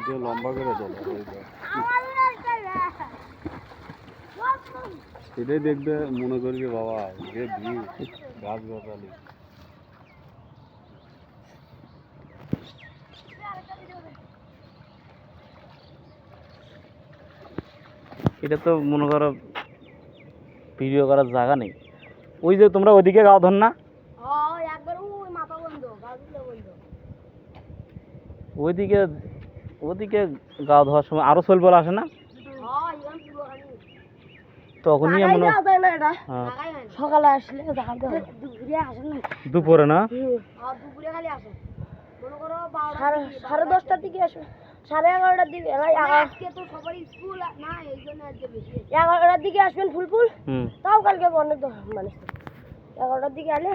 Video লম্বা করে চলে এটাই দেখবে মনে করবি বাবা যে ভিউ গাছ গাছালি। এটা তো মনে করো ভিডিও করার জায়গা নেই। ওই যে তোমরা ওইদিকে গাও ধর না, ওইদিকে ওদিকে গা ধোয়ার সময় আরো শৈল আসে না, তখনই মনে সকালে আসলে দুপুরে না সাড়ে 10টার দিকে আসবে, 11:30টার দিকে 11টার দিকে আসবেন ফুল তাও কালকে অনেক মানুষ 11টার দিকে আলে